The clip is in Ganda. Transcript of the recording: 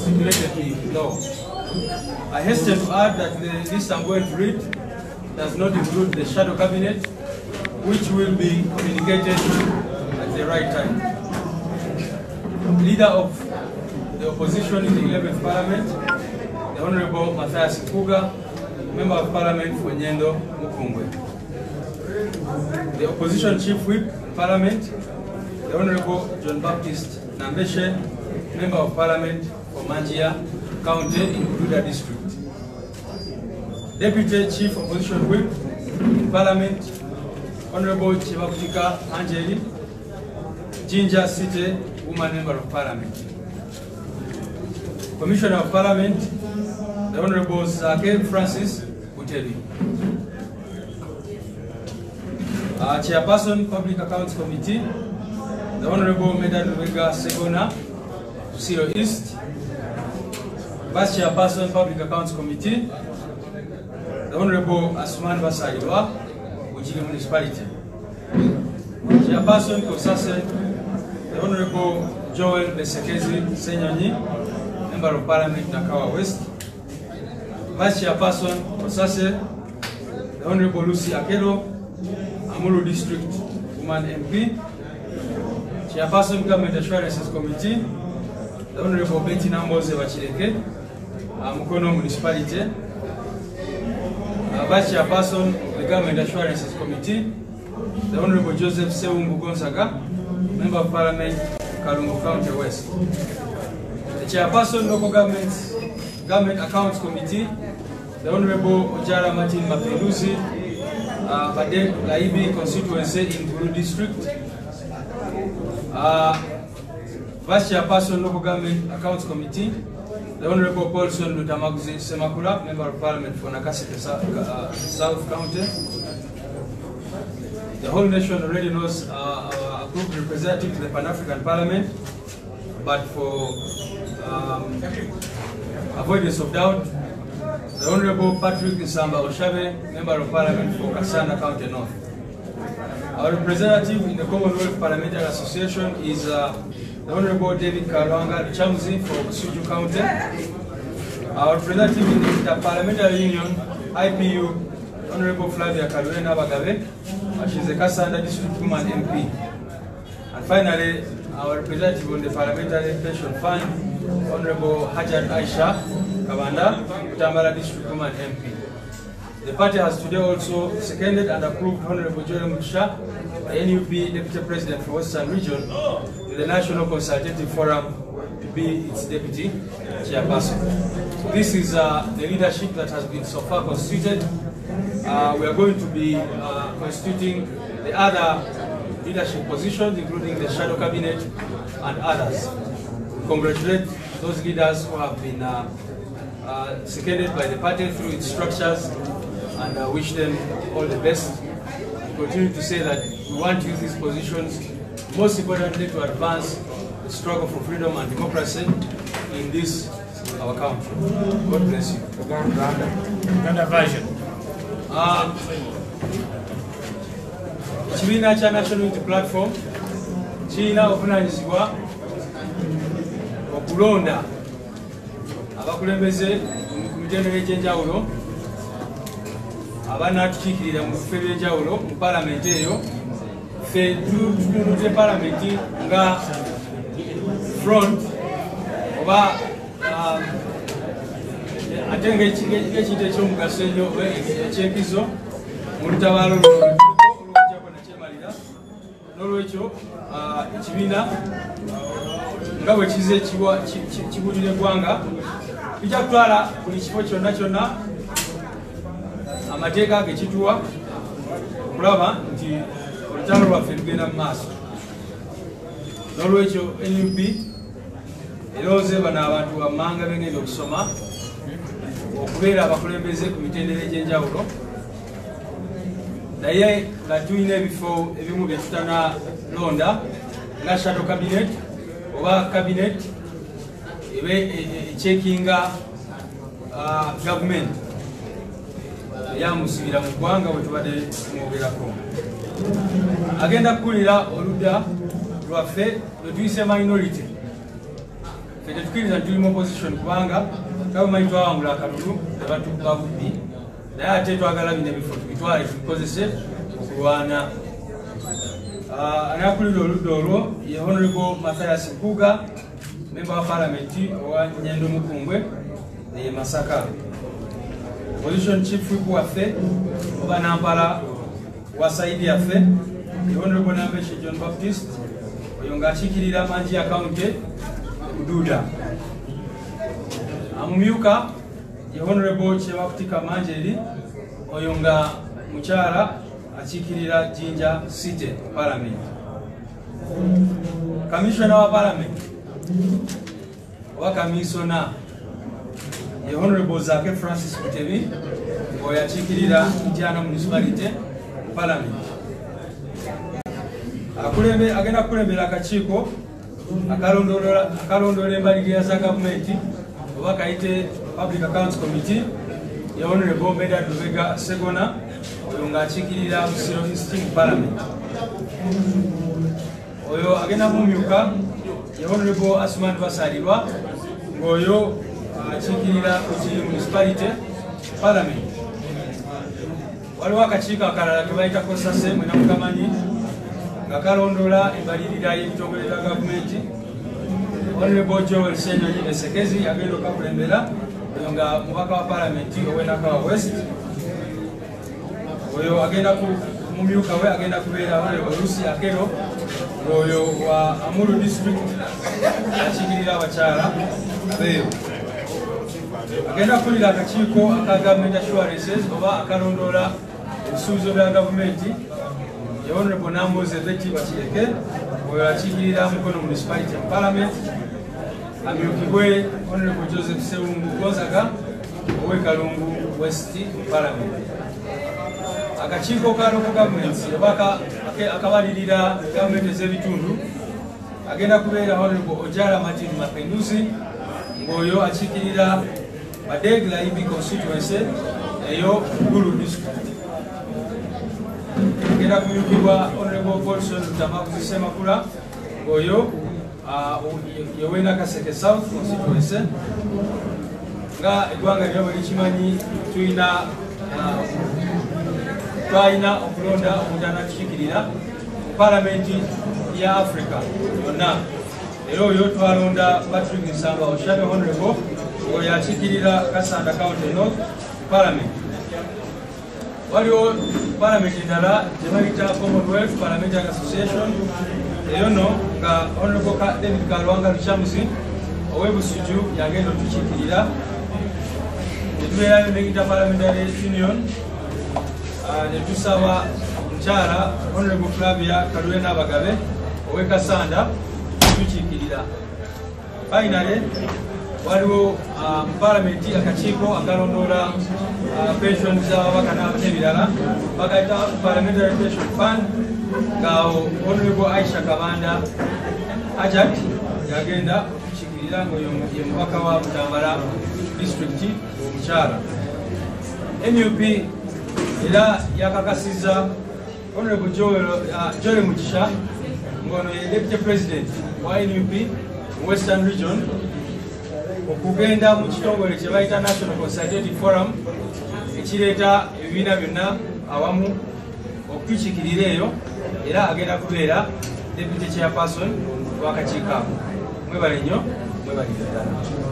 stipulated in law. I hasten to add that the list I'm going to read does not include the shadow cabinet, which will be communicated at the right time. Leader of the opposition in the 11th Parliament, the Honorable Matthias Nkuga, Member of Parliament for Nyendo Mukungwe. The opposition chief whip in Parliament, the Honorable John Baptist Nambeshe, Member of Parliament for Manjia County in Bududa District. Deputy Chief Opposition Whip in Parliament, Honorable Chibakutika Angeli, Jinja City Woman Member of Parliament. Commissioner of Parliament, the Honorable Zake Francis Uteli. Chairperson Public Accounts Committee, the Honorable Medan Luega Segona, Siro East. Vice Chairperson Public Accounts Committee, the Honorable Asman Basariwa, Ujigi Municipality. Chairperson Kosase, the Honorable Joel Besekezi Senyonyi, Member of Parliament Nakawa West. Vice Chairperson Kosase, the Honorable Lucy Akelo, Amulu District Woman MP. Chairperson Government Assurances Committee, the Honorable Betty Namboze Bachileke, Mukono Municipality. Vice Chairperson of the Government Assurances Committee, the Honorable Joseph Seumbu Gonzaga, Member of Parliament, Kalungu County West. The Chairperson Local Government Accounts Committee, the Honorable Ojara Martin Mapelusi, Bade Laibi Constituency in Buru District. Vice Chairperson Local Government Accounts Committee, the Honorable Paulson Lutamaguzi Semakula, Member of Parliament for Nakaseke South County. The whole nation already knows our group representative to the Pan-African Parliament, but for avoidance of doubt, the Honorable Patrick Nsamba Oshabe, Member of Parliament for Kasanda County North. Our representative in the Commonwealth Parliamentary Association is the Honorable David Kalwanga Chamuzi for Suju County. Our representative in the Interparliamentary Union, IPU, Honorable Flavia Kaluena Bagabe, she is a Kasanda District Woman MP. And finally, our representative on the Parliamentary Pension Fund, Honorable Hajat Aisha Kabanda, Tambala District Woman MP. The party has today also seconded and approved Honorable Joel Mutsha, the NUP Deputy President for Western Region, to the National Consultative Forum to be its Deputy Chairperson. So this is the leadership that has been so far constituted. We are going to be constituting the other leadership positions, including the Shadow Cabinet and others. We congratulate those leaders who have been seconded by the party through its structures, and wish them all the best. We continue to say that we want to use these positions, most importantly, to advance the struggle for freedom and democracy in this, our country. God bless you. Uganda version. Ekibiina kya National Unity Platform kirina obuvunaanyizibwa okulonda abakulembeze mu mitendera egy'enjawulo abanatukiikirira mu bifo eby'enjawulo mu palamenti eyo. Ffe tutunudde palamenti nga front oba ate ng'ekintu ekyomugaso ennyo ekyenkizo mu lutabaalo olwojjako nakyemalira. N'olwekyo ekibiina nga bwe kize kibuulira eggwanga kijja kutwala buli kifo kyonna kyonna amateeka gekituwa okulaba nti olutalo lwaffe lugenda mu maaso. N'olwekyo NUP erooze bano abantu bammanga begenda okusoma okubeera abakulembeze ku mitendera egy'enjawulo, naye nga tulina ebifo ebimu bye tutanalonda nga shadow cabinet oba cabinet ebe echeckinga government yamusibira mu ggwanga bwe tubadde tumwogerako. Agenda kukulira oludda lwaffe lwe tuyise minority. tetukiriza tuli mu opposition kubanga kama itwawangula akalulu tebatukka bubbi naye ate twagala bino ebifo tubitwale tubikozese okulwana. Anakulira oludda olwo ye Honorable Mathias Mpuuga, member wa Parliament owa Nyendo Mukumbwe ne Masaka. Opposition Chief Whip waffe oba Nampala wa Saidi yaffe ye Honorable Nambeshe John Baptist oyo ng'akiikirira Manjia County Bududa. Amumyuka ye Honorable Chebakutika Manjeri oyo nga mukyala akiikirira Jinja City Parliament. Commissioner wa Parliament wa Kamisona ye Honorable Zake Francis Kutebi oyo akiikirira Indiana Municipality Parliament. Agenda kulembera akakiiko akalondoola embalirira za gavumenti oba kayite Public Accounts Committee ye Honorable Medard Lubega Segona oyo ng'akiikirira Busiro East Parliament. Oyo agenda mumyuka ye Honorable Asuman Basalirwa ng'oyo akiikirira Busiro Municipality Parliament. Waliwo akakiiko akalala ke bayita Kosase mwena mukamanyi nga kalondoola embalirira y'ebitongole bya gavumenti. Honorable Joel Senyonyi Esekezi agenda okakulembera oyo nga mubaka wa Parliament ow'Enakawa West. Oyo agenda mumyuka we agenda kubeera Honorable Lucy Akero oyo wa Amuru District akiikirira abakyala beeyo. Agenda kulira akakiiko aka Government Assurances oba akalondoola ebisuubizo bya gavumenti ye Honorable Namboze Betty Bakireke oyo akiikirira Mukono Municipality Parliament. Amyukibwe Honorable Joseph Sewungu Gonzaga ow'e Kalungu West Parliament. Akakiiko ka local governments oba akabalirira gavumenti ez'ebitundu agenda kubeera Honorable Ojala Martin Mapenduzi ng'oyo akiikirira Badegla Ibi constituency eyo Gulu district. Agenda kumyukibwa Honorable Paulson Lutamaguzi Semakula ng'oyo yowena Kaseke South constituency. Nga eggwanga lyabo likimanyi twalina okulonda omutanda tukiikirira Parliament ya Africa yonna. Era oyo twalonda Patrick Nsamba Oshabe Honorable oyo akiikirira Kasanda County North Parliament. Waliwo Parliament endala gye bayita Commonwealth Parliamentary Association eyo no nga Honorable David Kalwanga Luchamuzi ow'e Busujju yagenda otukiikirira. Netubeerayo ne Interparliamentary Union ne tusaba mukyala Honorable Flavia Kalwena Bagabe ow'e Kasanda tukiikirira. Finally waliwo mu Parliament akakiiko akalondoola pension z'ababaka n'ebirala bagayita Parliamentary Pension Fund ng'awo Honorable Aisha Kabanda Ajat yagenda okukiikirira ng'oyo ye mubaka wa Butambala District omukyala. NUP era yakakasiza Honorable Joel Mugisha ng'ono ye Deputy President wa NUP Western Region okugenda mu kitongole kye bayita National Consultative Forum ekireeta ebibiina byonna awamu okutukiikirira eyo, era agenda kubeera Deputy Chairperson w'akakiiko ako. Mwebale nnyo, mwebale ddala.